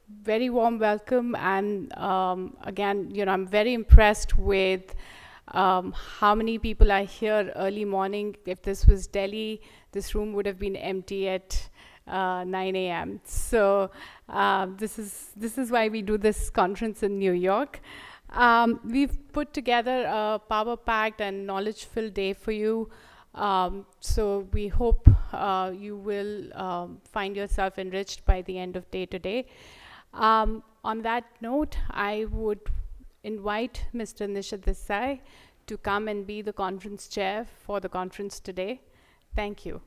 very warm welcome. And again, I'm very impressed with how many people are here early morning. If this was Delhi, this room would have been empty at 9 a.m. So this is why we do this conference in New York. We've put together a power-packed and knowledge-filled day for you. So we hope you will find yourself enriched by the end of day today. On that note, I would invite Mr. Nishith Desai to come and be the conference chair for the conference today. Thank you.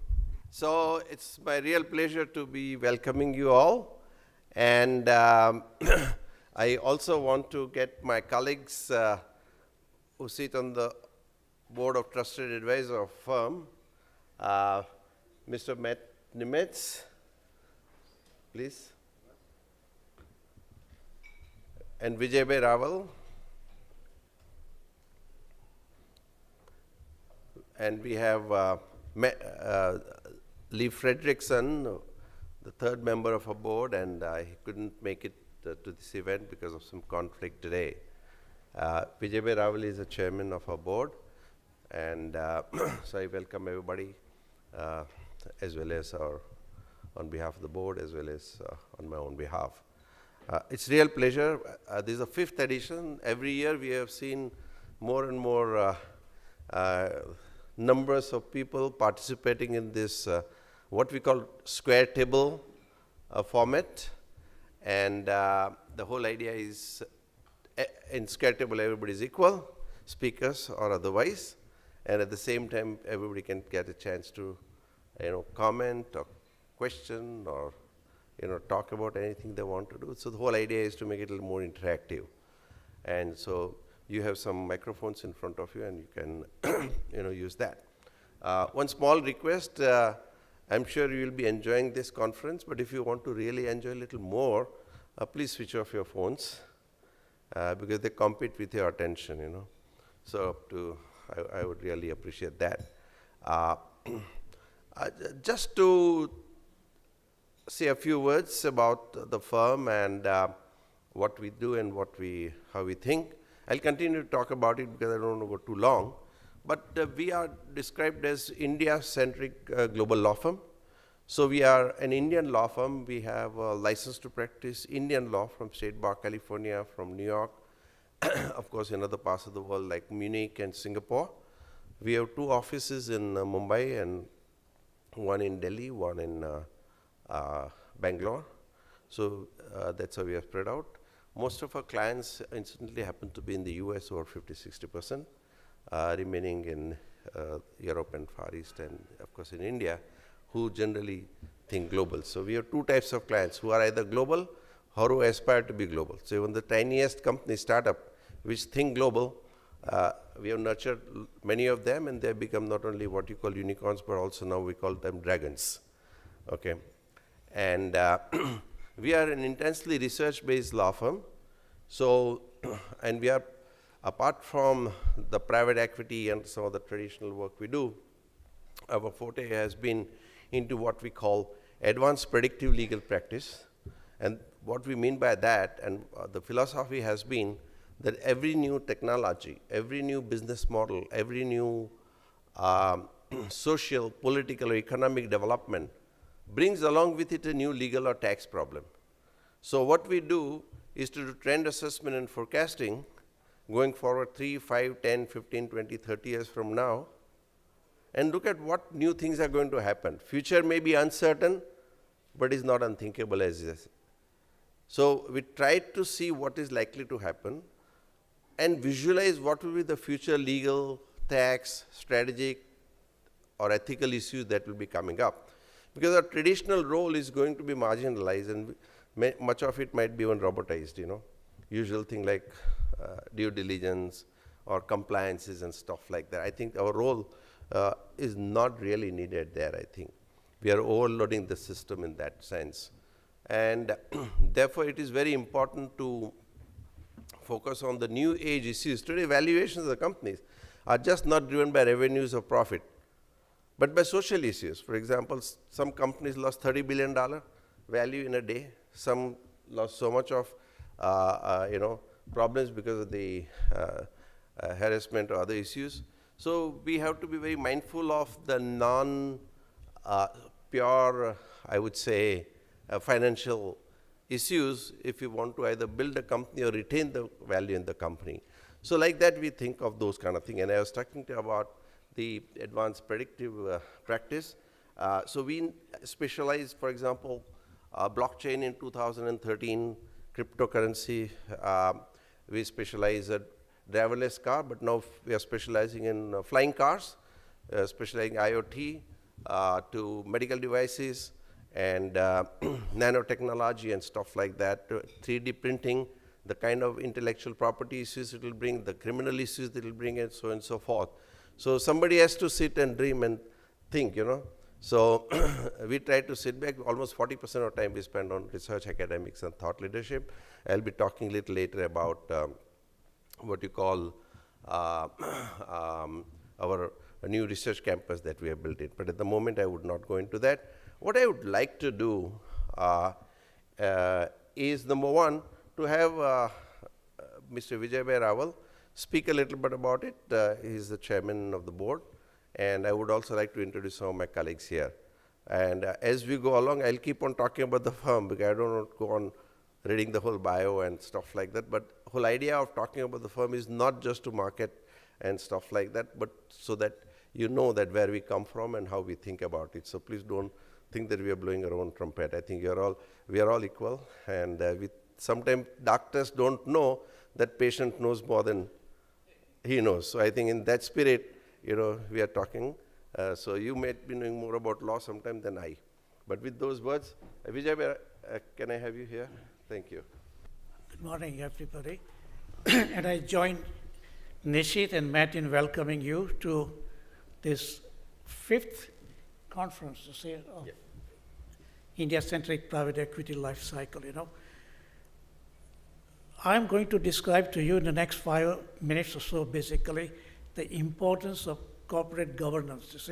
So it's my real pleasure to be welcoming you all. And I also want to get my colleagues who sit on the board of trusted advisor of firm, Mr. Matt Nimitz, please, and Vijay Raval, and we have Lee Fredrickson, the third member of our board, and he couldn't make it to this event because of some conflict today. Vijay Raval is the chairman of our board, and so I welcome everybody, as well as on behalf of the board, as well as on my own behalf. It's a real pleasure. This is the 5th edition. Every year we have seen more and more numbers of people participating in this, what we call square table format. And the whole idea is in square table everybody is equal, speakers or otherwise. And at the same time, everybody can get a chance to comment or question or talk about anything they want to do. So the whole idea is to make it a little more interactive. And so you have some microphones in front of you, and you can use that. One small request, I'm sure you will be enjoying this conference, but if you want to really enjoy a little more, please switch off your phones because they compete with your attention, So I would really appreciate that. Just to say a few words about the firm and what we do and how we think. I'll continue to talk about it because I don't want to go too long. But we are described as India-centric global law firm. So we are an Indian law firm. We have a license to practice Indian law from State Bar, California, from New York, of course in other parts of the world like Munich and Singapore. We have 2 offices in Mumbai and one in Delhi, one in Bangalore. So that's how we are spread out. Most of our clients incidentally happen to be in the US, over 50-60%, remaining in Europe and Far East, and of course in India, who generally think global. So we have 2 types of clients who are either global or who aspire to be global. So even the tiniest company startup which think global, we have nurtured many of them, and they have become not only what you call unicorns, but also now we call them dragons. Okay. And we are an intensely research-based law firm. So, and we are, apart from the private equity and some of the traditional work we do, our forte has been into what we call advanced predictive legal practice. And what we mean by that, and the philosophy has been that every new technology, every new business model, every new social, political, or economic development brings along with it a new legal or tax problem. So what we do is to do trend assessment and forecasting going forward 3, 5, 10, 15, 20, 30 years from now, and look at what new things are going to happen. Future may be uncertain, but is not unthinkable as is. So we try to see what is likely to happen and visualize what will be the future legal, tax, strategic, or ethical issues that will be coming up. Because our traditional role is going to be marginalized, and much of it might be even robotized, Usual thing like due diligence or compliances and stuff like that. I think our role is not really needed there, I think. We are overloading the system in that sense. And therefore, it is very important to focus on the new age issues. Today, valuations of the companies are just not driven by revenues or profit, but by social issues. For example, some companies lost $30 billion value in a day. Some lost so much of problems because of the harassment or other issues. So we have to be very mindful of the non-pure, I would say, financial issues if you want to either build a company or retain the value in the company. So like that, we think of those kind of things. And I was talking to you about the advanced predictive practice. So we specialize, for example, blockchain in 2013, cryptocurrency. We specialize at driverless car, but now we are specializing in flying cars, specializing IoT to medical devices and nanotechnology and stuff like that, 3D printing, the kind of intellectual property issues it will bring, the criminal issues that it will bring, and so on and so forth. So somebody has to sit and dream and think, So we try to sit back. Almost 40% of time we spend on research, academics, and thought leadership. I'll be talking a little later about what you call our new research campus that we have built it. But at the moment, I would not go into that. What I would like to do is, number one, to have Mr. Vijay Rawal speak a little bit about it. He's the chairman of the board. And I would also like to introduce some of my colleagues here. And as we go along, I'll keep on talking about the firm because I don't want to go on reading the whole bio and stuff like that. But the whole idea of talking about the firm is not just to market and stuff like that, but so that you know that where we come from and how we think about it. So please don't think that we are blowing our own trumpet. I think we are all equal. And sometimes doctors don't know that patient knows more than he knows. So I think in that spirit, we are talking. So you may be knowing more about law sometime than I. But with those words, Vijay, can I have you here? Thank you. Good morning, everybody. And I join Nishith and Matt in welcoming you to this 5th conference to say of India-centric private equity life cycle. I'm going to describe to you in the next 5 minutes or so, basically, the importance of corporate governance.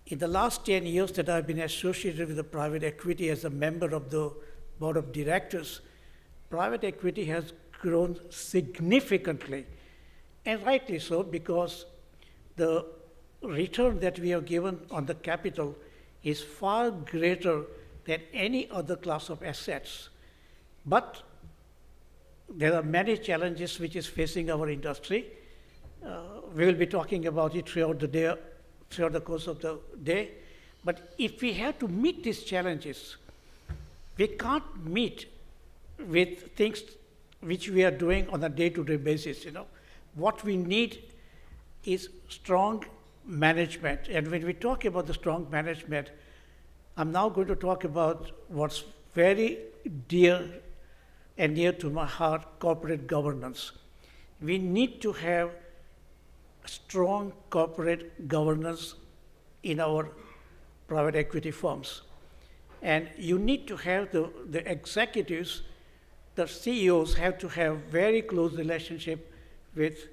In the last 10 years that I've been associated with the private equity as a member of the board of directors, private equity has grown significantly, and rightly so, because the return that we have given on the capital is far greater than any other class of assets. But there are many challenges which is facing our industry. We will be talking about it throughout the day, throughout the course of the day. But if we have to meet these challenges, we can't meet with things which we are doing on a day-to-day basis. What we need is strong management. And when we talk about the strong management, I'm now going to talk about what's very dear and near to my heart, corporate governance. We need to have strong corporate governance in our private equity firms. And you need to have the executives, the CEOs have to have very close relationship with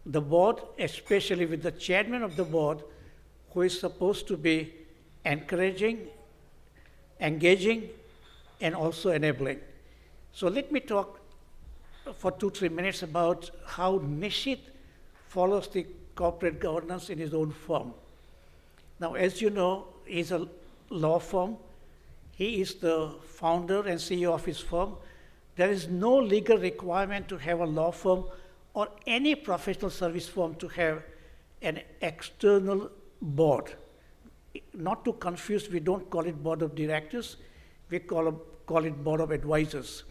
the board, especially with the chairman of the board, who is supposed to be encouraging, engaging, and also enabling. So let me talk for 2-3 minutes about how Nishith follows the corporate governance in his own firm. Now, as you know, he's a law firm. He is the founder and CEO of his firm. There is no legal requirement to have a law firm or any professional service firm to have an external board. Not to confuse, we don't call it board of directors, we call it board of advisors.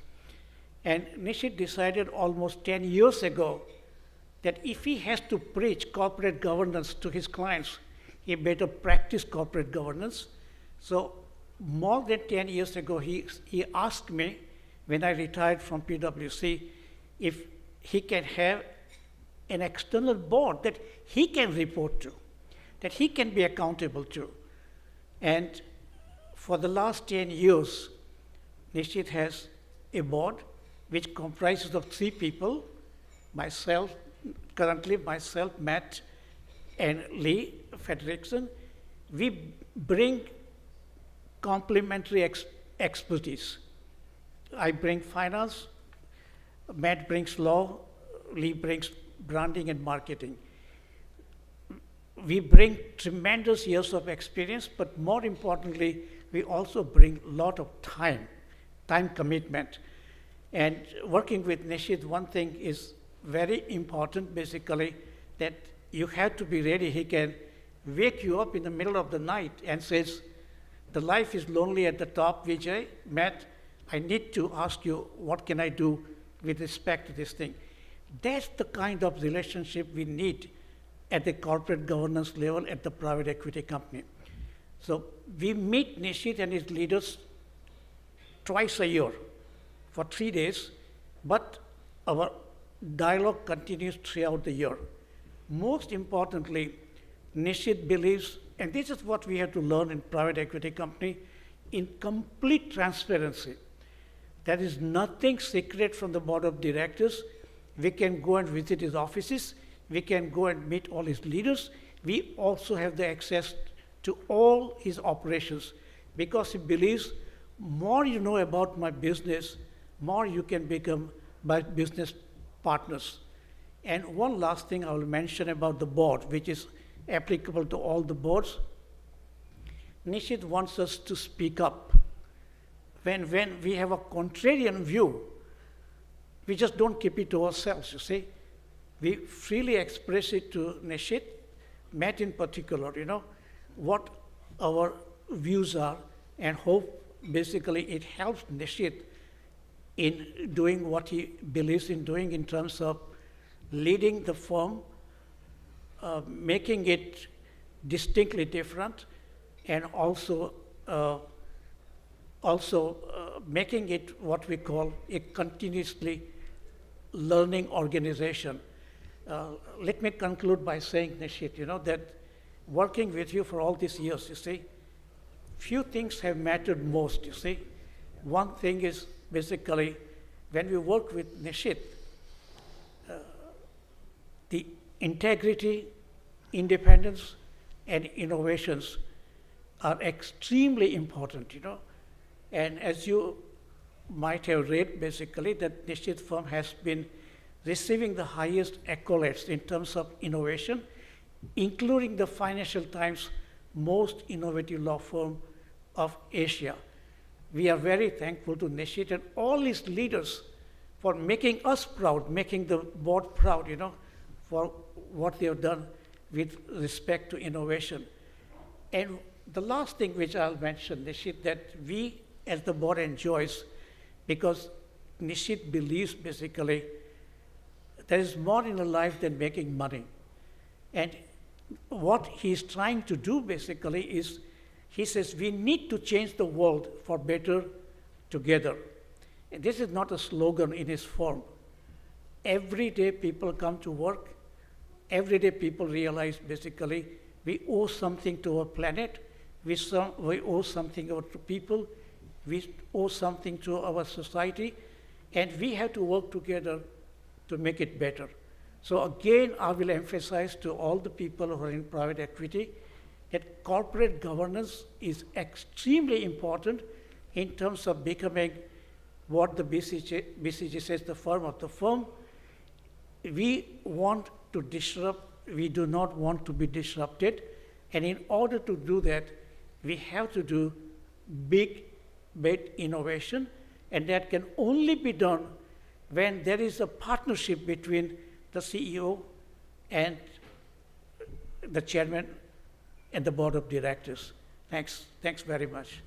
And Nishith decided almost 10 years ago that if he has to preach corporate governance to his clients, he better practice corporate governance. So more than 10 years ago, he asked me, when I retired from PwC, if he can have an external board that he can report to, that he can be accountable to. And for the last 10 years, Nishith has a board which comprises of 3 people, myself, Matt, and Lee Fredrickson. We bring complementary expertise. I bring finance, Matt brings law, Lee brings branding and marketing. We bring tremendous years of experience, but more importantly, we also bring a lot of time commitment. And working with Nishith, one thing is very important, basically, that you have to be ready. He can wake you up in the middle of the night and says, the life is lonely at the top, Vijay. Matt, I need to ask you, what can I do with respect to this thing? That's the kind of relationship we need at the corporate governance level at the private equity company. So we meet Nishith and his leaders twice a year for 3 days, but our dialogue continues throughout the year. Most importantly, Nishith believes, and this is what we have to learn in private equity company, in complete transparency. There is nothing secret from the board of directors. We can go and visit his offices. We can go and meet all his leaders. We also have the access to all his operations because he believes more you know about my business, more you can become my business partners. And one last thing I will mention about the board, which is applicable to all the boards. Nishith wants us to speak up. When we have a contrarian view, we just don't keep it to ourselves, you see. We freely express it to Nishith, Matt in particular, what our views are, and hope basically it helps Nishith in doing what he believes in doing in terms of leading the firm, making it distinctly different, and also making it what we call a continuously learning organization. Let me conclude by saying, Nishith, that working with you for all these years, you see, few things have mattered most, you see. One thing is basically when we work with Nishith, the integrity, independence, and innovations are extremely important, And as you might have read, basically, that Nishith firm has been receiving the highest accolades in terms of innovation, including the Financial Times most innovative law firm of Asia. We are very thankful to Nishith and all his leaders for making us proud, making the board proud, for what they have done with respect to innovation. And the last thing which I'll mention, Nishith, that we as the board enjoys, because Nishith believes basically there is more in a life than making money. And what he's trying to do basically is, he says, we need to change the world for better together. And this is not a slogan in his form. Every day people come to work. Every day people realize basically we owe something to our planet. We owe something to people. We owe something to our society. And we have to work together to make it better. So again, I will emphasize to all the people who are in private equity that corporate governance is extremely important in terms of becoming what the BCG says, the firm of the firm. We want to disrupt, we do not want to be disrupted. And in order to do that, we have to do big innovation, and that can only be done when there is a partnership between the CEO and the chairman and the board of directors. Thanks very much.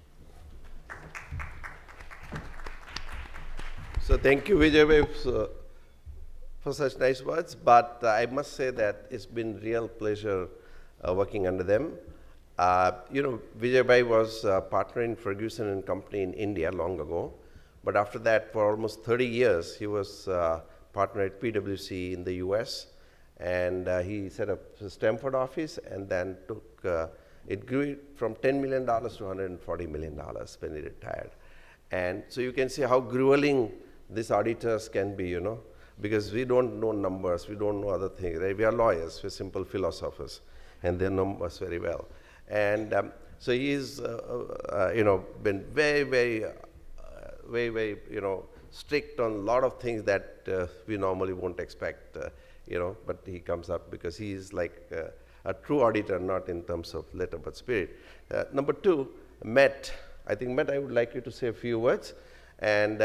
So thank you, Vijay, for such nice words. But I must say that it's been real pleasure working under them. Vijay Bhai was a partner in Ferguson and Company in India long ago. But after that, for almost 30 years, he was partner at PwC in the US. And he set up the Stamford office and then it grew from $10 million to $140 million when he retired. And so you can see how grueling these auditors can be, because we don't know numbers, we don't know other things. Right? We are lawyers, we're simple philosophers, and they know us very well. And so he's, been very, very very, very, strict on a lot of things that we normally won't expect, but he comes up because he is like a true auditor, not in terms of letter but spirit. Number two, Matt. I think, Matt, I would like you to say a few words. And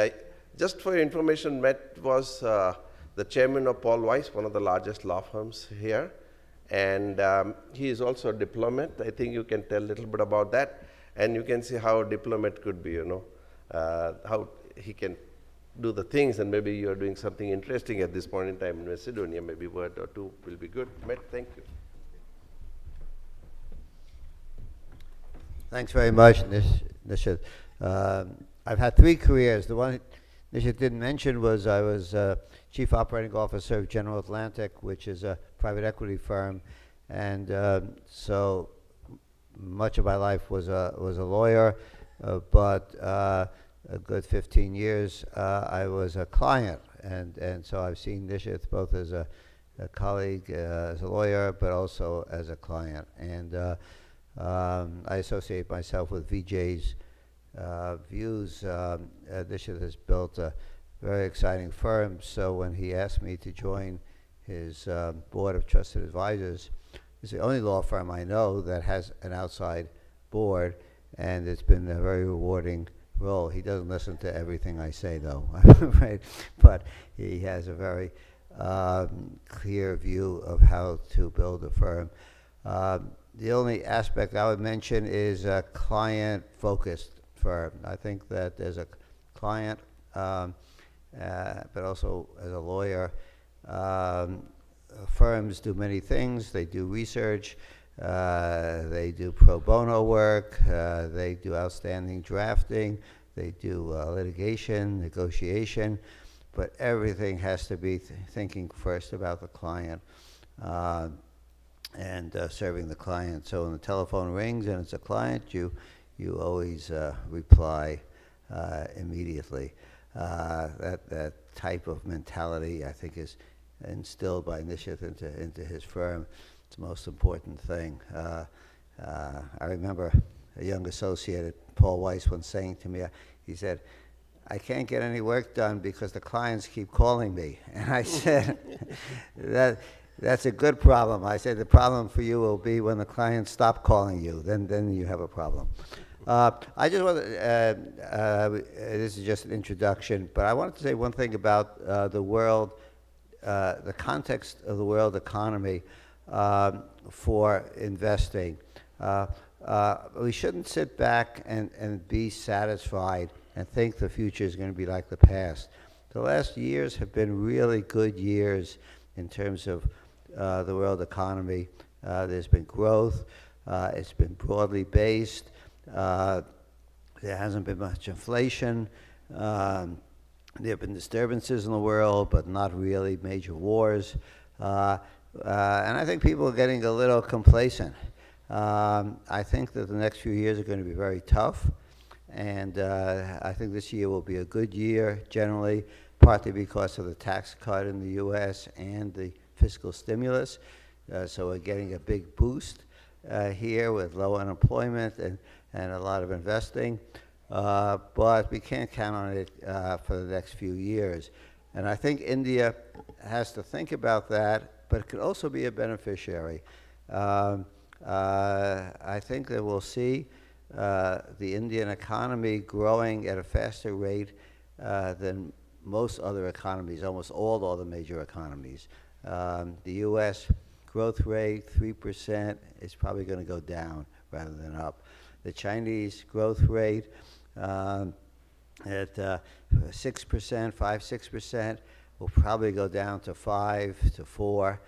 just for your information, Matt was the chairman of Paul Weiss, one of the largest law firms here. And he is also a diplomat. I think you can tell a little bit about that. And you can see how a diplomat could be, how he can do the things, and maybe you're doing something interesting at this point in time in Macedonia. Maybe a word or two will be good. Matt, thank you. Thanks very much, Nishith. I've had 3 careers. The one Nishith didn't mention was I was Chief Operating Officer of General Atlantic, which is a private equity firm. And so much of my life was a lawyer, but a good 15 years I was a client. And so I've seen Nishith both as a colleague, as a lawyer, but also as a client. And I associate myself with Vijay's views. Nishith has built a very exciting firm, so when he asked me to join his board of trusted advisors, it's the only law firm I know that has an outside board, and it's been a very rewarding role. He doesn't listen to everything I say, though, right? But he has a very clear view of how to build a firm. The only aspect I would mention is a client-focused firm. I think that as a client, but also as a lawyer, firms do many things. They do research, they do pro bono work, they do outstanding drafting, they do litigation, negotiation, but everything has to be thinking first about the client. And serving the client. So when the telephone rings and it's a client, you always reply immediately. That type of mentality, I think, is instilled by Nishith into his firm. It's the most important thing. I remember a young associate at Paul Weiss once saying to me, he said, "I can't get any work done because the clients keep calling me." And I said, that's a good problem. I said the problem for you will be when the clients stop calling you. Then you have a problem. I just want to, this is just an introduction, but I wanted to say one thing about the world, the context of the world economy for investing. We shouldn't sit back and be satisfied and think the future is going to be like the past. The last years have been really good years in terms of the world economy. There's been growth. It's been broadly based. There hasn't been much inflation. There have been disturbances in the world, but not really major wars. And I think people are getting a little complacent. I think that the next few years are going to be very tough. And I think this year will be a good year generally, partly because of the tax cut in the U.S. and the fiscal stimulus. So we're getting a big boost here with low unemployment and a lot of investing. But we can't count on it for the next few years. And I think India has to think about that, but it could also be a beneficiary. I think that we'll see the Indian economy growing at a faster rate than most other economies, almost all the major economies. The U.S. growth rate, 3%, is probably going to go down rather than up. The Chinese growth rate at 6%, 5-6%, will probably go down to 5 to 4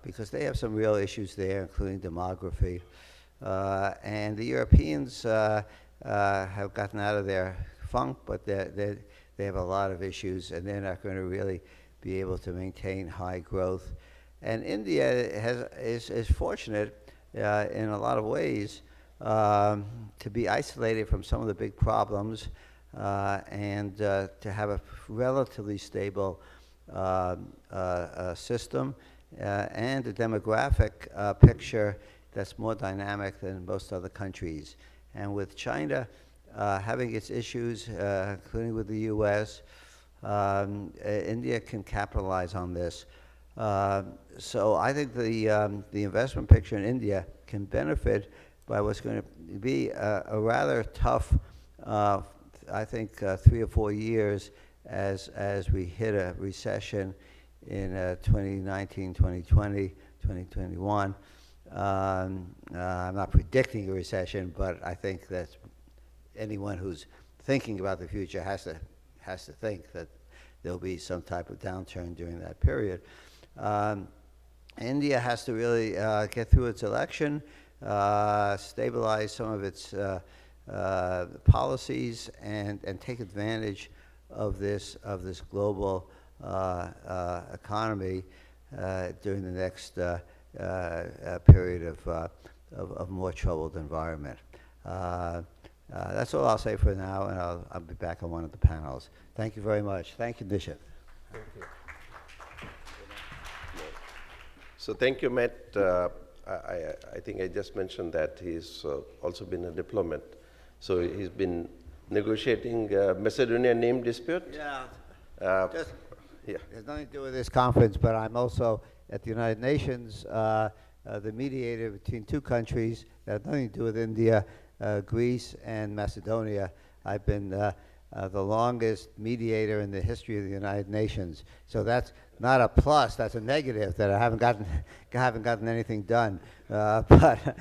because they have some real issues there, including demography. And the Europeans have gotten out of their funk, but they have a lot of issues, and they're not going to really be able to maintain high growth. And India is fortunate in a lot of ways to be isolated from some of the big problems and to have a relatively stable system and a demographic picture that's more dynamic than most other countries. And with China having its issues, including with the U.S. India can capitalize on this. So I think the investment picture in India can benefit by what's going to be a rather tough, I think, 3 or 4 years as we hit a recession in 2019, 2020, 2021. I'm not predicting a recession, but I think that anyone who's thinking about the future has to think that there'll be some type of downturn during that period. India has to really get through its election, stabilize some of its policies, and take advantage of this global economy during the next period of more troubled environment. That's all I'll say for now, and I'll be back on one of the panels. Thank you very much. Thank you, Nishith. Thank you. So thank you, Matt. I think I just mentioned that he's also been a diplomat. So he's been negotiating Macedonia name dispute. Yeah. Yeah. It has nothing to do with this conference, but I'm also at the United Nations, the mediator between two countries that have nothing to do with India, Greece and Macedonia. I've been the longest mediator in the history of the United Nations. So that's not a plus, that's a negative, that I haven't gotten anything done. But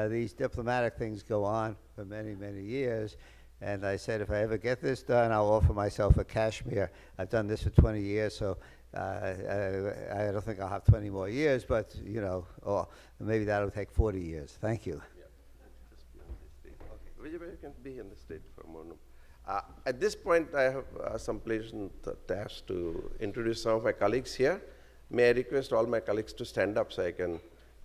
these diplomatic things go on for many, many years. And I said, if I ever get this done, I'll offer myself a Kashmir. I've done this for 20 years, so I don't think I'll have 20 more years, but, you know, or maybe that'll take 40 years. Thank you. Yeah. Just be on the stage. Okay. Vijay can be on the stage for a moment. At this point, I have some pleasant task to introduce some of my colleagues here. May I request all my colleagues to stand up so I can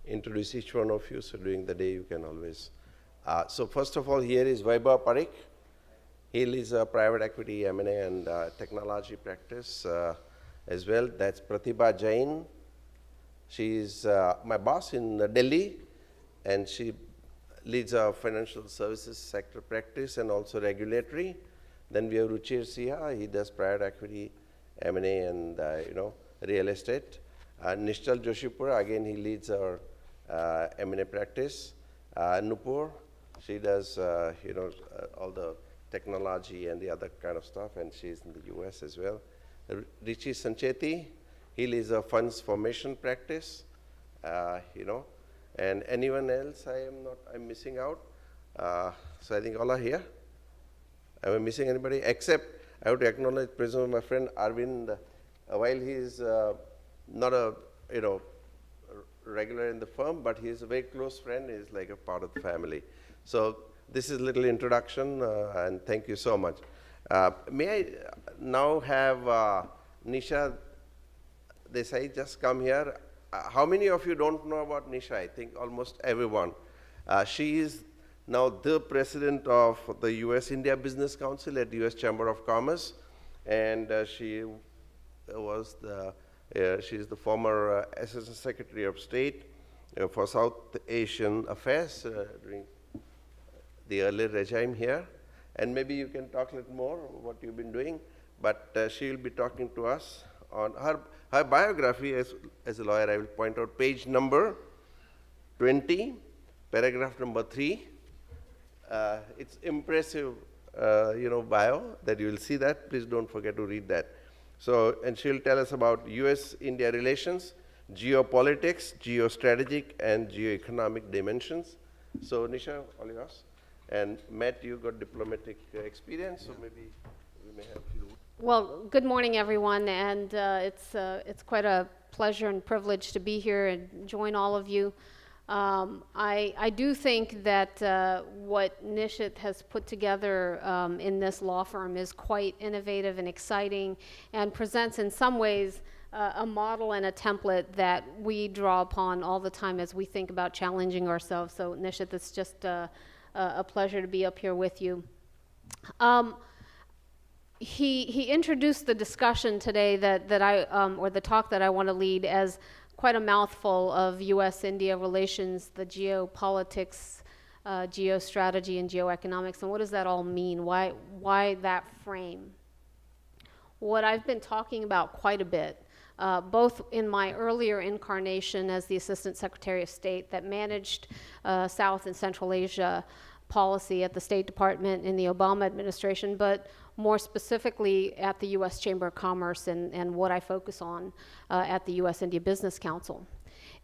introduce each one of you, so during the day you can always. So first of all, here is Webunar+RoundTable. He leads a private equity, M&A, and technology practice as well. That's Pratibha Jain. She is my boss in Delhi, and she leads a financial services sector practice and also regulatory. Then we have Ruchir Siha. He does private equity, M&A, and real estate. Nishchal Joshipura, again, he leads our M&A practice. Nupur, she does all the technology and the other kind of stuff, and she's in the US as well. Rishi Sancheti, he leads a funds formation practice, and anyone else I'm missing out. So I think all are here. Am I missing anybody? Except I have to acknowledge presence of my friend Arvind. While he is not a regular in the firm, but he is a very close friend. He is like a part of the family. So this is a little introduction, and thank you so much. May I now have Nishith Desai just come here. How many of you don't know about Nisha? I think almost everyone. She is now the president of the US-India Business Council at US Chamber of Commerce, and she was she's the former Assistant Secretary of State for South Asian Affairs during the earlier regime here. And maybe you can talk a little more what you've been doing, but she will be talking to us on her biography as a lawyer. I will point out page number 20, paragraph number 3. It's impressive, bio that you will see that. Please don't forget to read that. So, and she'll tell us about US-India relations, geopolitics, geostrategic, and geoeconomic dimensions. So, Nisha, all yours. And Matt, you got diplomatic experience, so maybe we may have you. Well, good morning, everyone, and it's quite a pleasure and privilege to be here and join all of you. I do think that what Nishith has put together in this law firm is quite innovative and exciting, and presents in some ways a model and a template that we draw upon all the time as we think about challenging ourselves. So Nishith, it's just a pleasure to be up here with you. He introduced the discussion today that I or the talk that I want to lead as quite a mouthful of U.S.-India relations, the geopolitics, geostrategy and geoeconomics, and what does that all mean? Why that frame? What I've been talking about quite a bit, both in my earlier incarnation as the Assistant Secretary of State that managed South and Central Asia policy at the State Department in the Obama administration, but more specifically at the U.S. Chamber of Commerce and what I focus on at the U.S. India Business Council,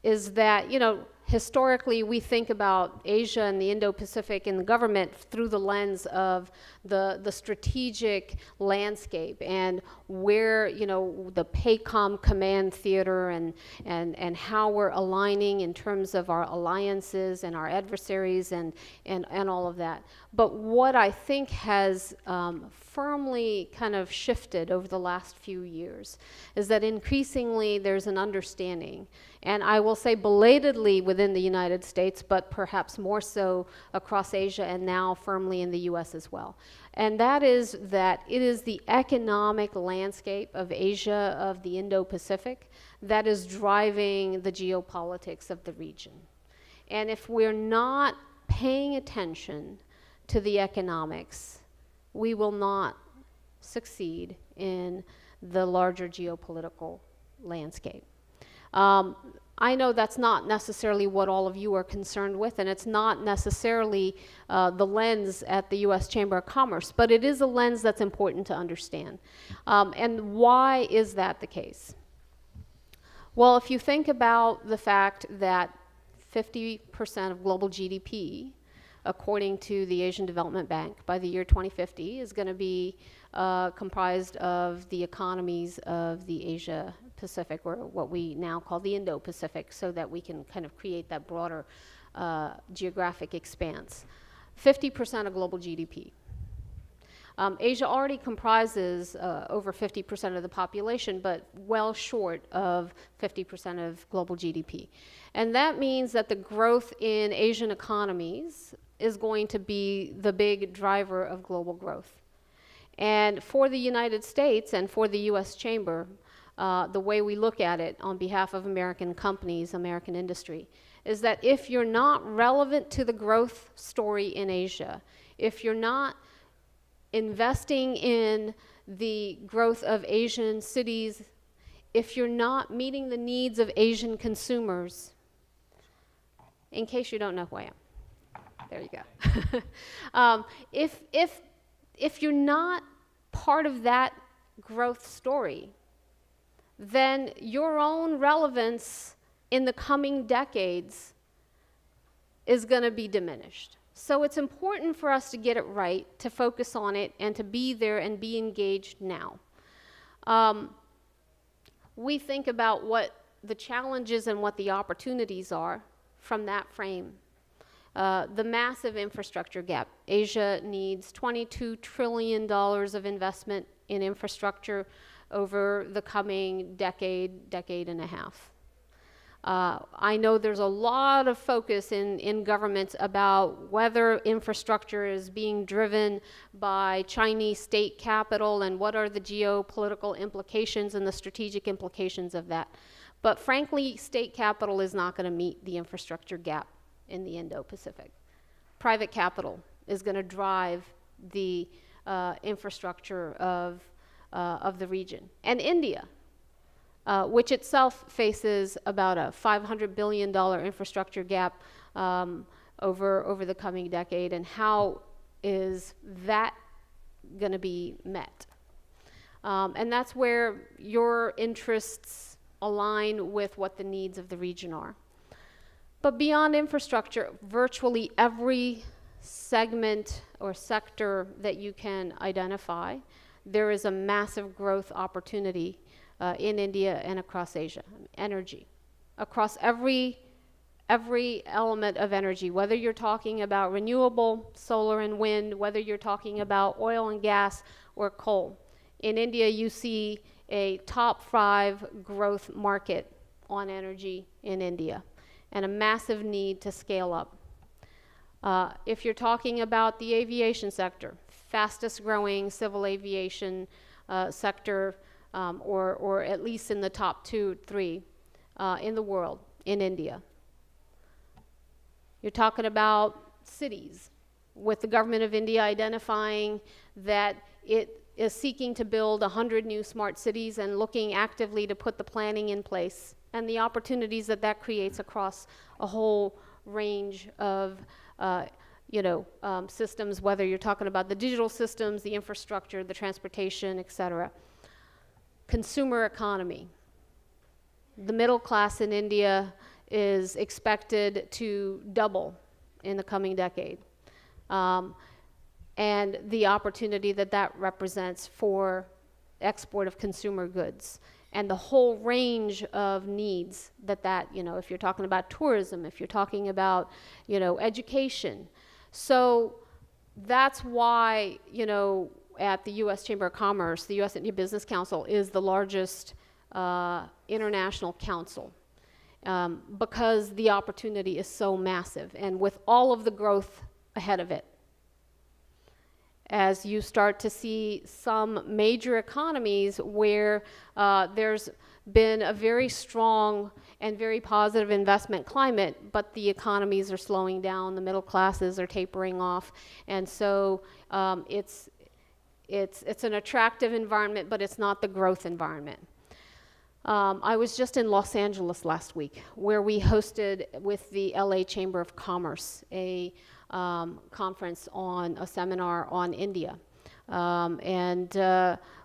is that, you know, historically we think about Asia and the Indo-Pacific and the government through the lens of the strategic landscape and where, you know, the PACOM command theater and how we're aligning in terms of our alliances and our adversaries and all of that. But what I think has firmly kind of shifted over the last few years is that increasingly there's an understanding, and I will say belatedly within the United States, but perhaps more so across Asia and now firmly in the US as well. And that is that it is the economic landscape of Asia, of the Indo-Pacific, that is driving the geopolitics of the region. And if we're not paying attention to the economics, we will not succeed in the larger geopolitical landscape. I know that's not necessarily what all of you are concerned with, and it's not necessarily the lens at the U.S. Chamber of Commerce, but it is a lens that's important to understand. And why is that the case? Well, if you think about the fact that 50% of global GDP, according to the Asian Development Bank, by the year 2050 is going to be comprised of the economies of the Asia Pacific, or what we now call the Indo-Pacific, so that we can kind of create that broader geographic expanse. 50% of global GDP. Asia already comprises over 50% of the population, but well short of 50% of global GDP. And that means that the growth in Asian economies is going to be the big driver of global growth. And for the United States and for the U.S. Chamber, the way we look at it on behalf of American companies, American industry, is that if you're not relevant to the growth story in Asia, if you're not investing in the growth of Asian cities, if you're not meeting the needs of Asian consumers, in case you don't know who I am, there you go. If you're not part of that growth story, then your own relevance in the coming decades is going to be diminished. So it's important for us to get it right, to focus on it, and to be there and be engaged now. We think about what the challenges and what the opportunities are from that frame. The massive infrastructure gap. Asia needs $22 trillion of investment in infrastructure over the coming decade and a half. I know there's a lot of focus in governments about whether infrastructure is being driven by Chinese state capital and what are the geopolitical implications and the strategic implications of that. But frankly, state capital is not going to meet the infrastructure gap in the Indo-Pacific. Private capital is going to drive the infrastructure of the region. And India, which itself faces about a $500 billion infrastructure gap over the coming decade, and how is that going to be met? And that's where your interests align with what the needs of the region are. But beyond infrastructure, virtually every segment or sector that you can identify, there is a massive growth opportunity in India and across Asia. Energy, across every element of energy, whether you're talking about renewable, solar and wind, whether you're talking about oil and gas or coal. In India, you see a top 5 growth market on energy in India, and a massive need to scale up. If you're talking about the aviation sector, fastest growing civil aviation sector, or at least in the top 2, 3 in the world, in India. You're talking about cities, with the government of India identifying that it is seeking to build 100 new smart cities and looking actively to put the planning in place, and the opportunities that that creates across a whole range of systems, whether you're talking about the digital systems, the infrastructure, the transportation, et cetera. Consumer economy. The middle class in India is expected to double in the coming decade. And the opportunity that that represents for export of consumer goods and the whole range of needs that, if you're talking about tourism, if you're talking about, education. So that's why, at the U.S. Chamber of Commerce, the U.S. India Business Council is the largest international council because the opportunity is so massive, and with all of the growth ahead of it. As you start to see some major economies where there's been a very strong and very positive investment climate, but the economies are slowing down, the middle classes are tapering off, and so it's an attractive environment, but it's not the growth environment. I was just in Los Angeles last week, where we hosted with the LA Chamber of Commerce a conference on a seminar on India.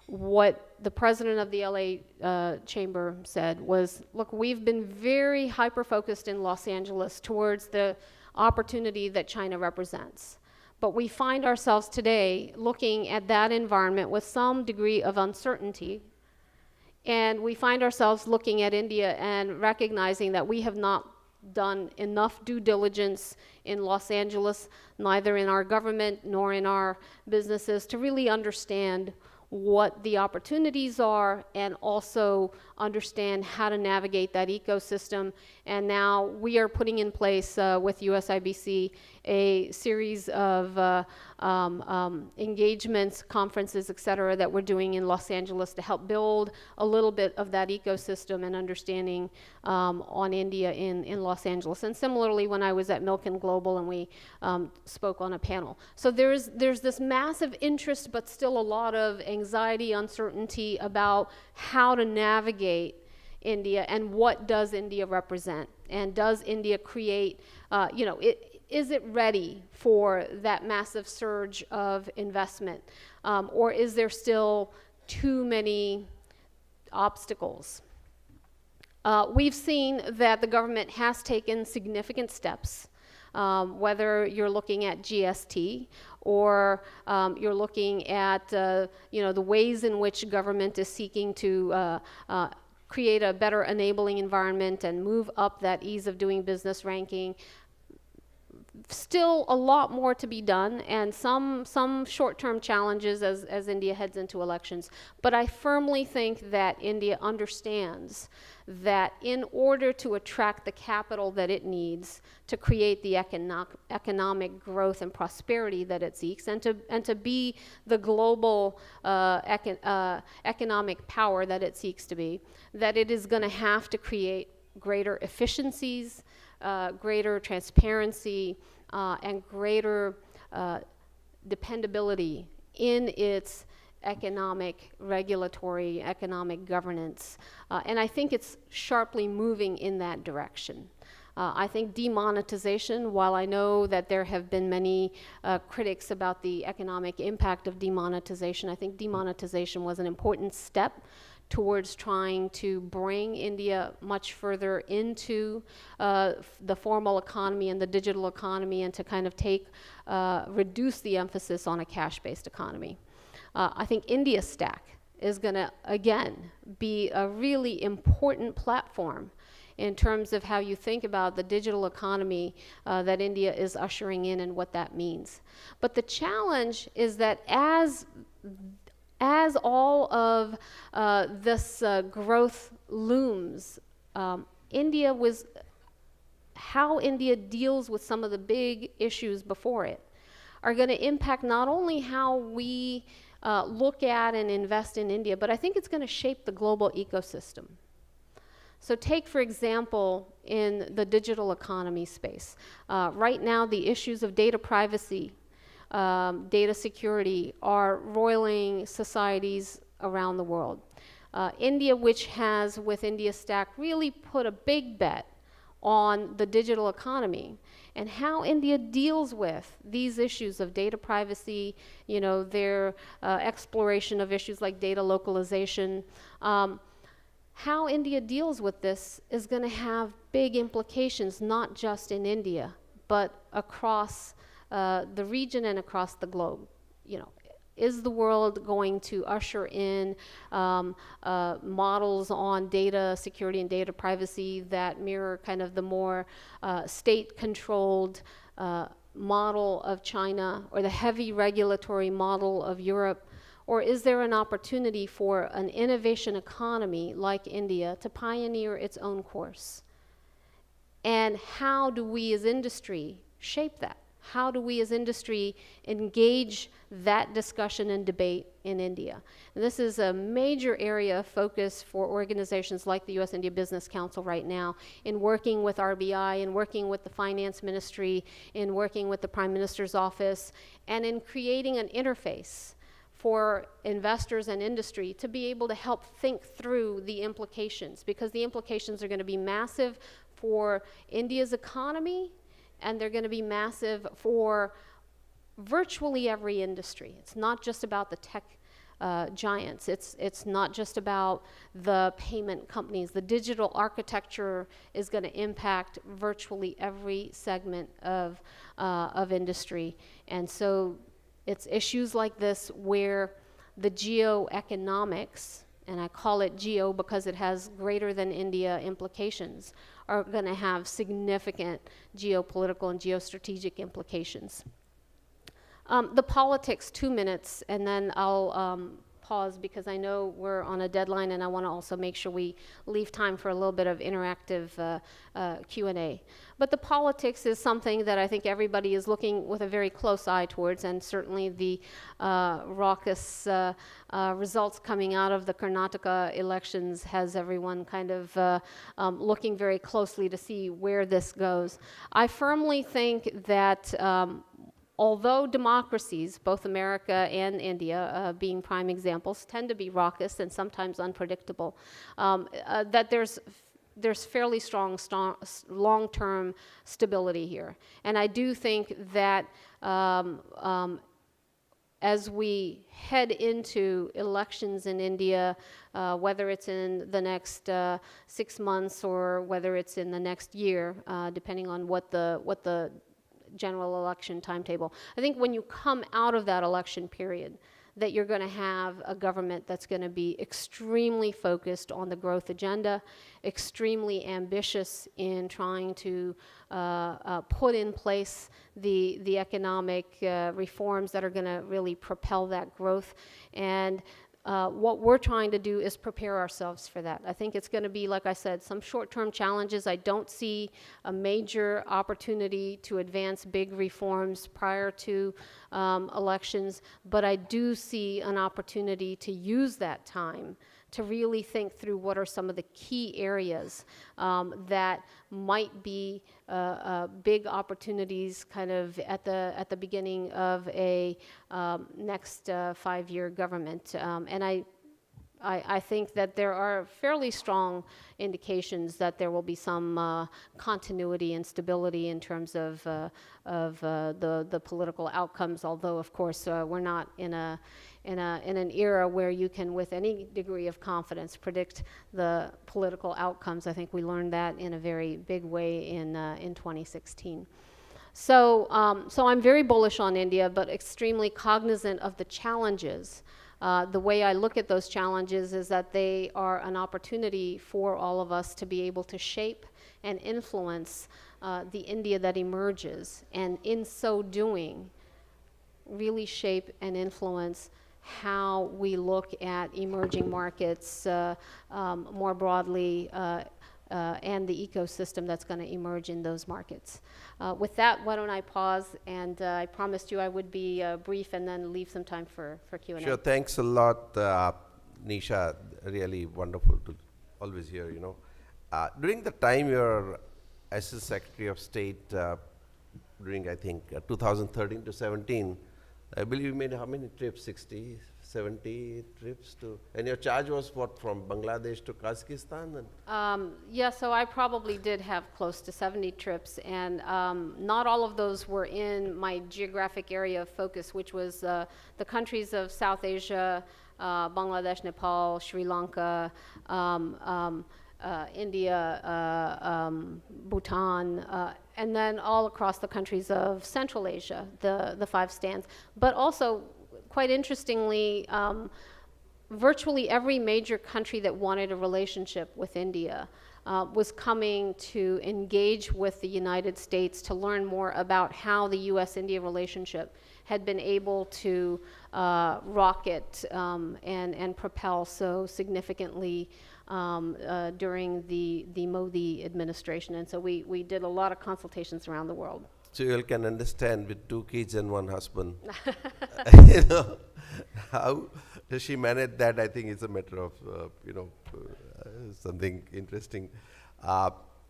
What the president of the LA Chamber said was, look, we've been very hyper-focused in Los Angeles towards the opportunity that China represents. But we find ourselves today looking at that environment with some degree of uncertainty. And we find ourselves looking at India and recognizing that we have not done enough due diligence in Los Angeles, neither in our government nor in our businesses, to really understand what the opportunities are and also understand how to navigate that ecosystem. And now we are putting in place with USIBC a series of engagements, conferences, et cetera, that we're doing in Los Angeles to help build a little bit of that ecosystem and understanding on India in Los Angeles. And similarly, when I was at Milken Global and we spoke on a panel. So there's this massive interest, but still a lot of anxiety, uncertainty about how to navigate India and what does India represent, and does India create, is it ready for that massive surge of investment, or is there still too many obstacles? We've seen that the government has taken significant steps, whether you're looking at GST or you're looking at the ways in which government is seeking to create a better enabling environment and move up that ease of doing business ranking. Still a lot more to be done, and some short-term challenges as India heads into elections. But I firmly think that India understands that in order to attract the capital that it needs to create the economic growth and prosperity that it seeks, and to be the global economic power that it seeks to be, that it is going to have to create greater efficiencies, greater transparency, and greater dependability in its economic, regulatory, economic governance. And I think it's sharply moving in that direction. I think demonetization, while I know that there have been many critics about the economic impact of demonetization, I think demonetization was an important step towards trying to bring India much further into the formal economy and the digital economy, and to kind of reduce the emphasis on a cash-based economy. I think India Stack is going to, again, be a really important platform in terms of how you think about the digital economy that India is ushering in and what that means. But the challenge is that as all of this growth looms, how India deals with some of the big issues before it are going to impact not only how we look at and invest in India, but I think it's going to shape the global ecosystem. So take, for example, in the digital economy space. Right now, the issues of data privacy, data security are roiling societies around the world. India, which has, with India Stack, really put a big bet on the digital economy and how India deals with these issues of data privacy, you know, their exploration of issues like data localization. How India deals with this is going to have big implications, not just in India, but across the region and across the globe. You know, is the world going to usher in models on data security and data privacy that mirror kind of the more state-controlled model of China or the heavy regulatory model of Europe? Or is there an opportunity for an innovation economy like India to pioneer its own course? And how do we as industry shape that? How do we as industry engage that discussion and debate in India? And this is a major area of focus for organizations like the U.S. India Business Council right now in working with RBI, in working with the Finance Ministry, in working with the Prime Minister's office, and in creating an interface for investors and industry to be able to help think through the implications, because the implications are going to be massive for India's economy, and they're going to be massive for virtually every industry. It's not just about the tech giants. It's not just about the payment companies. The digital architecture is going to impact virtually every segment of industry. And so it's issues like this where the geoeconomics, and I call it geo because it has greater than India implications, are going to have significant geopolitical and geostrategic implications. The politics, 2 minutes, and then I'll pause because I know we're on a deadline and I want to also make sure we leave time for a little bit of interactive Q&A. But the politics is something that I think everybody is looking with a very close eye towards, and certainly the raucous results coming out of the Karnataka elections has everyone kind of looking very closely to see where this goes. I firmly think that although democracies, both America and India being prime examples, tend to be raucous and sometimes unpredictable, that there's fairly strong long-term stability here. And I do think that as we head into elections in India, whether it's in the next 6 months or whether it's in the next year, depending on what the general election timetable. I think when you come out of that election period, that you're going to have a government that's going to be extremely focused on the growth agenda, extremely ambitious in trying to put in place the economic reforms that are going to really propel that growth. And what we're trying to do is prepare ourselves for that. I think it's going to be, like I said, some short-term challenges. I don't see a major opportunity to advance big reforms prior to elections, but I do see an opportunity to use that time to really think through what are some of the key areas that might be big opportunities kind of at the beginning of a next 5-year government. And I think that there are fairly strong indications that there will be some continuity and stability in terms of the political outcomes, although of course we're not in an era where you can with any degree of confidence predict the political outcomes. I think we learned that in a very big way in 2016. So I'm very bullish on India, but extremely cognizant of the challenges. The way I look at those challenges is that they are an opportunity for all of us to be able to shape and influence the India that emerges, and in so doing, really shape and influence how we look at emerging markets more broadly and the ecosystem that's going to emerge in those markets. With that, why don't I pause, and I promised you I would be brief and then leave some time for Q&A. Sure, thanks a lot, Nisha. Really wonderful to always hear, During the time you were Assistant Secretary of State, during I think 2013 to 17, I believe you made how many trips? 60, 70 trips to, and your charge was what, from Bangladesh to Kazakhstan? And Yeah, so I probably did have close to 70 trips, and not all of those were in my geographic area of focus, which was the countries of South Asia, Bangladesh, Nepal, Sri Lanka, India, Bhutan, and then all across the countries of Central Asia, the 5 stands. But also, quite interestingly, virtually every major country that wanted a relationship with India was coming to engage with the United States to learn more about how the US-India relationship had been able to rocket and propel so significantly during the Modi administration. And so we did a lot of consultations around the world. so you all can understand with 2 kids and 1 husband, how does she manage that? I think it's a matter of, something interesting.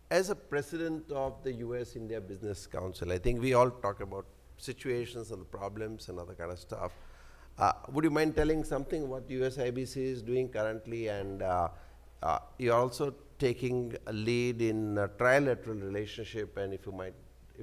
As a president of the US-India Business Council, I think we all talk about situations and the problems and other kind of stuff. Would you mind telling something what USIBC is doing currently, and you're also taking a lead in a trilateral relationship, and if you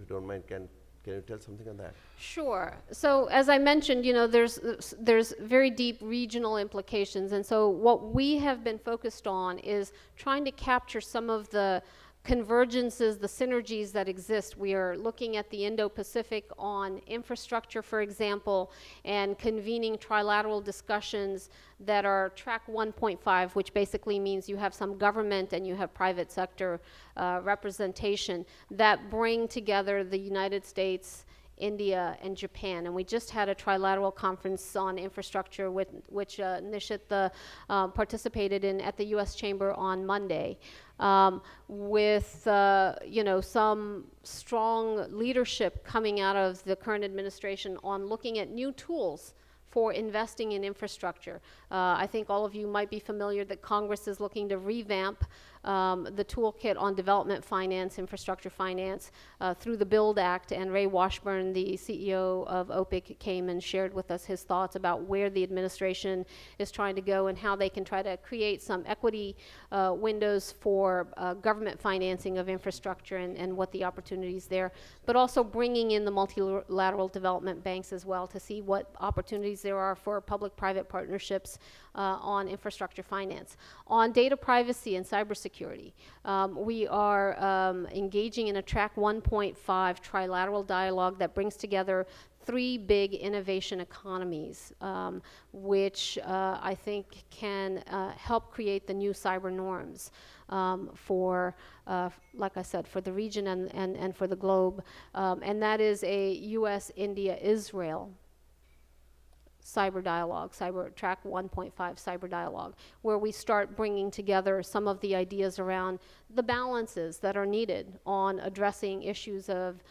don't mind, can you tell something on that? Sure. So as I mentioned, there's very deep regional implications, and so what we have been focused on is trying to capture some of the convergences, the synergies that exist. We are looking at the Indo-Pacific on infrastructure, for example, and convening trilateral discussions that are track 1.5, which basically means you have some government and you have private sector representation that bring together the United States, India, and Japan. And we just had a trilateral conference on infrastructure which Nishith participated in at the U.S. Chamber on Monday, with some strong leadership coming out of the current administration on looking at new tools for investing in infrastructure. I think all of you might be familiar that Congress is looking to revamp the toolkit on development finance, infrastructure finance, through the BUILD Act, and Ray Washburn, the CEO of OPIC, came and shared with us his thoughts about where the administration is trying to go and how they can try to create some equity windows for government financing of infrastructure and what the opportunities there, but also bringing in the multilateral development banks as well to see what opportunities there are for public-private partnerships on infrastructure finance. On data privacy and cybersecurity, we are engaging in a track 1.5 trilateral dialogue that brings together 3 big innovation economies, which I think can help create the new cyber norms for, like I said, for the region and for the globe. And that is a US, India, Israel cyber dialogue, cyber track 1.5 cyber dialogue, where we start bringing together some of the ideas around the balances that are needed on addressing issues of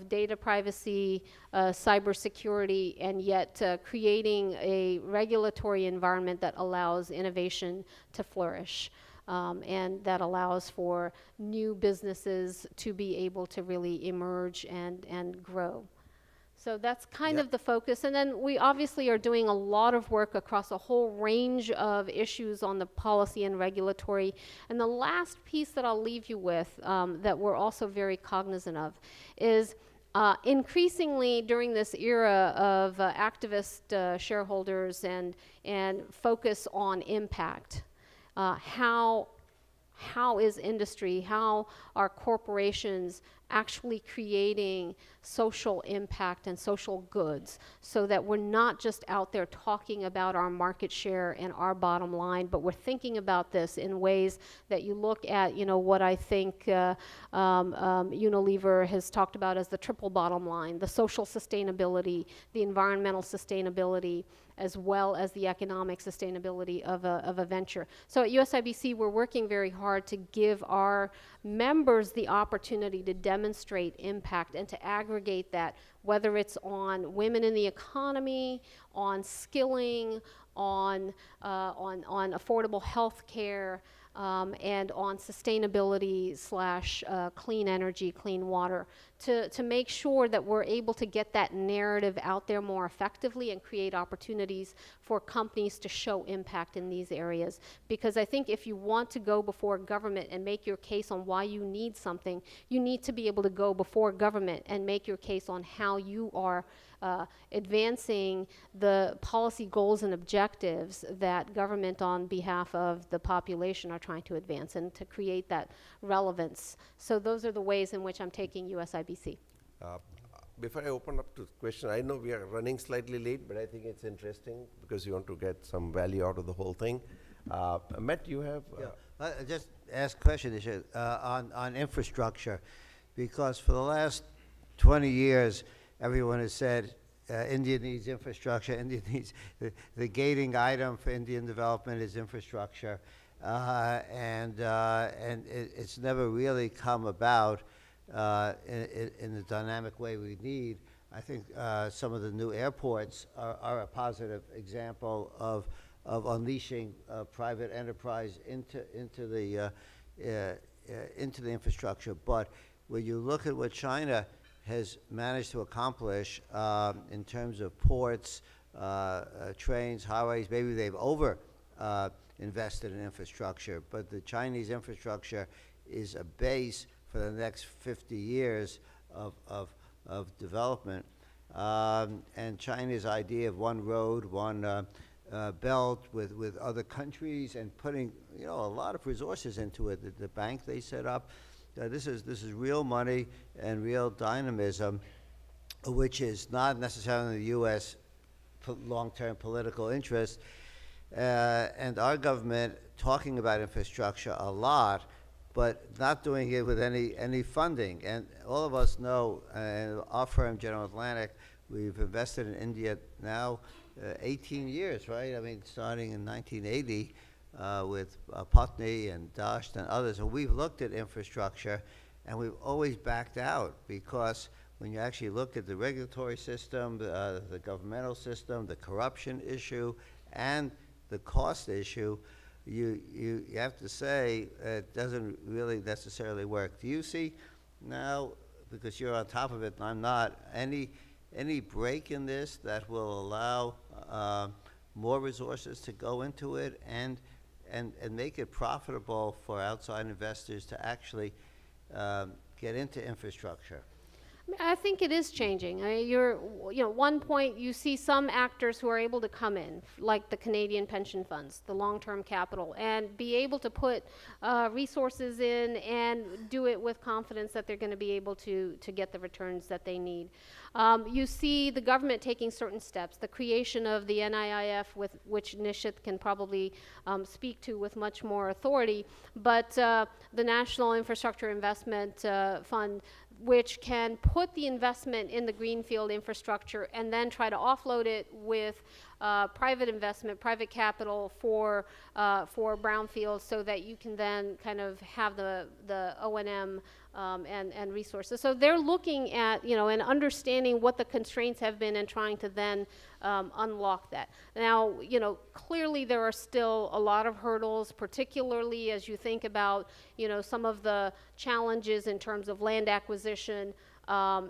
data privacy, cyber security, and yet creating a regulatory environment that allows innovation to flourish. And that allows for new businesses to be able to really emerge and grow. So that's kind of the focus. And then we obviously are doing a lot of work across a whole range of issues on the policy and regulatory. And the last piece that I'll leave you with that we're also very cognizant of is increasingly during this era of activist shareholders and focus on impact, how is industry, how are corporations actually creating social impact and social goods so that we're not just out there talking about our market share and our bottom line, but we're thinking about this in ways that you look at, what I think Unilever has talked about as the triple bottom line, the social sustainability, the environmental sustainability, as well as the economic sustainability of a venture. So at USIBC, we're working very hard to give our members the opportunity to demonstrate impact and to aggregate that, whether it's on women in the economy, on skilling, on affordable health care, and on sustainability slash clean energy, clean water, to make sure that we're able to get that narrative out there more effectively and create opportunities for companies to show impact in these areas. Because I think if you want to go before government and make your case on why you need something, you need to be able to go before government and make your case on how you are advancing the policy goals and objectives that government on behalf of the population are trying to advance, and to create that relevance. So those are the ways in which I'm taking USIBC. Before I open up to question, I know we are running slightly late, but I think it's interesting because you want to get some value out of the whole thing. Matt, you have? Just ask a question on infrastructure, because for the last 20 years, everyone has said India needs infrastructure. India needs the gating item for Indian development is infrastructure, and it's never really come about in the dynamic way we need. I think some of the new airports are a positive example of unleashing private enterprise into the infrastructure. But when you look at what China has managed to accomplish in terms of ports, trains, highways, maybe they've invested in infrastructure, but the Chinese infrastructure is a base for the next 50 years of development. And China's idea of one road, one belt with other countries, and putting a lot of resources into it. The bank they set up, this is real money and real dynamism, which is not necessarily in the U.S. long-term political interest. And our government talking about infrastructure a lot, but not doing it with any funding. And all of us know, our firm, General Atlantic, we've invested in India now 18 years, right? I mean, starting in 1980 with Putney and Dasht and others. And we've looked at infrastructure, and we've always backed out, because when you actually look at the regulatory system, the governmental system, the corruption issue, and the cost issue, you have to say it doesn't really necessarily work. Do you see now, because you're on top of it and I'm not, any break in this that will allow more resources to go into it and make it profitable for outside investors to actually get into infrastructure? I think it is changing. I mean, one point you see some actors who are able to come in, like the Canadian pension funds, the long-term capital, and be able to put resources in and do it with confidence that they're going to be able to get the returns that they need. You see the government taking certain steps, the creation of the NIIF, with which Nishith can probably speak to with much more authority, but the National Infrastructure Investment Fund, which can put the investment in the greenfield infrastructure and then try to offload it with private investment, private capital for brownfields, so that you can then kind of have the O&M and resources. So they're looking at, and understanding what the constraints have been and trying to then unlock that. Now, clearly there are still a lot of hurdles, particularly as you think about, some of the challenges in terms of land acquisition,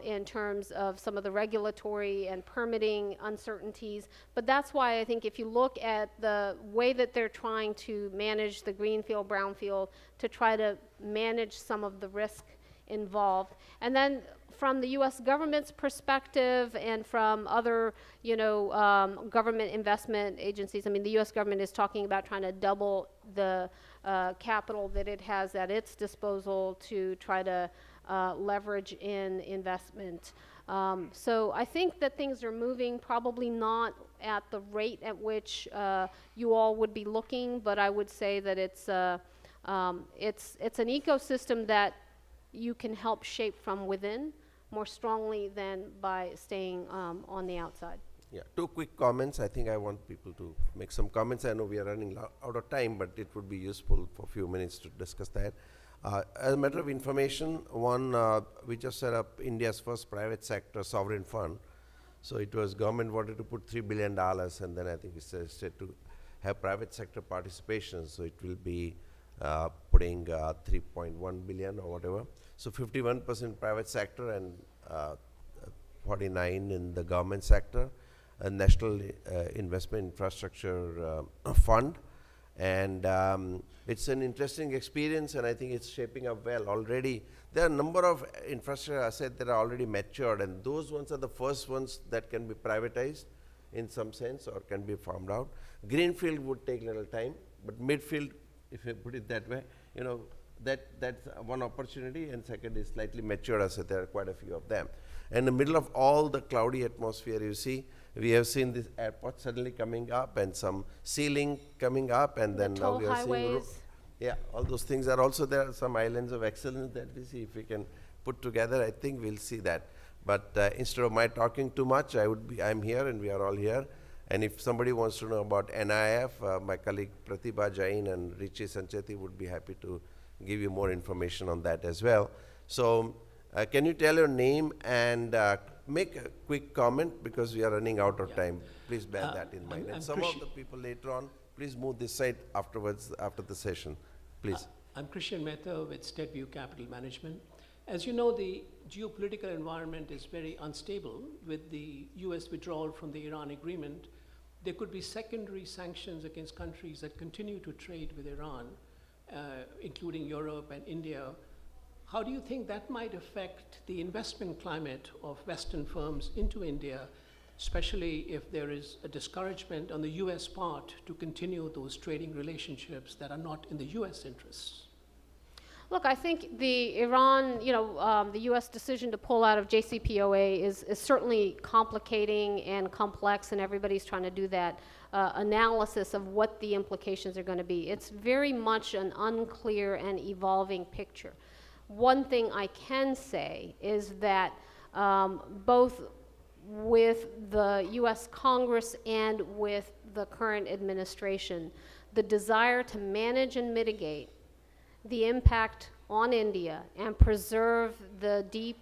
in terms of some of the regulatory and permitting uncertainties. But that's why I think if you look at the way that they're trying to manage the greenfield, brownfield, to try to manage some of the risk involved. And then from the U.S. government's perspective and from other, government investment agencies, I mean, the U.S. government is talking about trying to double the capital that it has at its disposal to try to leverage in investment. So I think that things are moving, probably not at the rate at which you all would be looking, but I would say that it's an ecosystem that you can help shape from within more strongly than by staying on the outside. Yeah, two quick comments. I think I want people to make some comments. I know we are running out of time, but it would be useful for a few minutes to discuss that. As a matter of information, we just set up India's first private sector sovereign fund. So it was government wanted to put $3 billion, and then I think we said to have private sector participation. So it will be putting 3.1 billion or whatever. So 51% private sector and 49 in the government sector, a National Investment Infrastructure Fund. And it's an interesting experience, and I think it's shaping up well already. There are a number of infrastructure assets that are already matured, and those ones are the first ones that can be privatized in some sense or can be farmed out. Greenfield would take a little time, but midfield, if you put it that way, you know, that's one opportunity, and second is slightly mature asset. There are quite a few of them. In the middle of all the cloudy atmosphere, you see, we have seen this airport suddenly coming up and some ceiling coming up, and then now we are seeing yeah, all those things are also there. Some islands of excellence that we see. If we can put together, I think we'll see that. But instead of my talking too much, I'm here and we are all here. And if somebody wants to know about NIF, my colleague Pratibha Jain and Richi Sancheti would be happy to give you more information on that as well. So can you tell your name and make a quick comment, because we are running out of time. Please bear that in mind. And some of the people later on, please move this side afterwards, after the session. Please. I'm Christian Mehta with Steadview Capital Management. As you know, the geopolitical environment is very unstable. With the US withdrawal from the Iran agreement, there could be secondary sanctions against countries that continue to trade with Iran, including Europe and India. How do you think that might affect the investment climate of Western firms into India, especially if there is a discouragement on the US part to continue those trading relationships that are not in the US interests? Look, I think the Iran, the U.S. decision to pull out of JCPOA is certainly complicating and complex, and everybody's trying to do that analysis of what the implications are going to be. It's very much an unclear and evolving picture. One thing I can say is that both with the U.S. Congress and with the current administration, the desire to manage and mitigate the impact on India and preserve the deep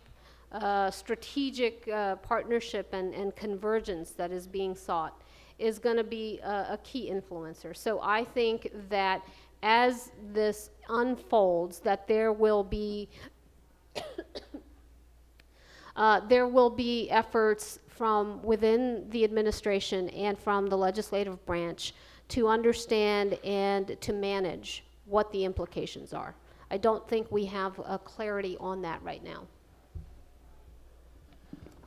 strategic partnership and convergence that is being sought is going to be a key influencer. So I think that as this unfolds, that there will be efforts from within the administration and from the legislative branch to understand and to manage what the implications are. I don't think we have a clarity on that right now.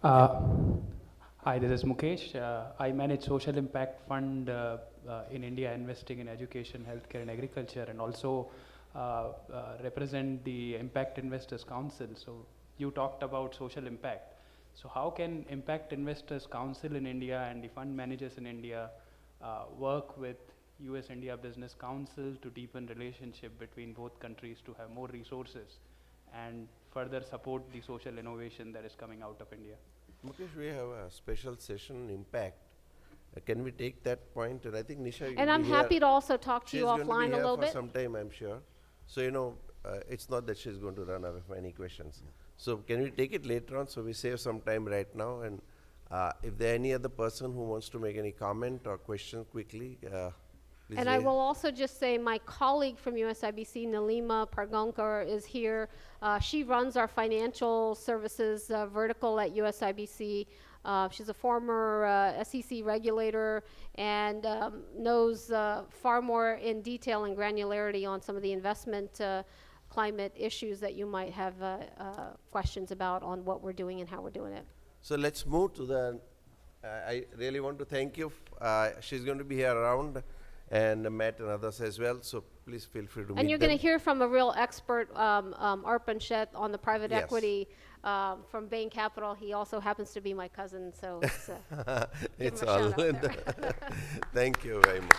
Hi, this is Mukesh. I manage Social Impact Fund in India, investing in education, healthcare, and agriculture, and also represent the Impact Investors Council. So you talked about social impact. So how can Impact Investors Council in India and the fund managers in India work with US-India Business Council to deepen relationship between both countries to have more resources and further support the social innovation that is coming out of India? Mukesh, we have a special session, Impact. Can we take that point? And I think Nisha, and I'm happy to also talk to you offline a little bit. For some time, I'm sure. So, it's not that she's going to run out of any questions. So can we take it later on, so we save some time right now? And if there any other person who wants to make any comment or question quickly, and I will also just say my colleague from USIBC, Nalima Pargaonkar, is here. She runs our financial services vertical at USIBC. She's a former SEC regulator and knows far more in detail and granularity on some of the investment climate issues that you might have questions about on what we're doing and how we're doing it. So let's move to the, I really want to thank you. She's going to be here around, and Matt and others as well, so please feel free to meet And you're going to hear from a real expert, Arpan Sheth, on the private Yes. equity from Bain Capital. He also happens to be my cousin, so it's him a all shout out there. Thank you very much.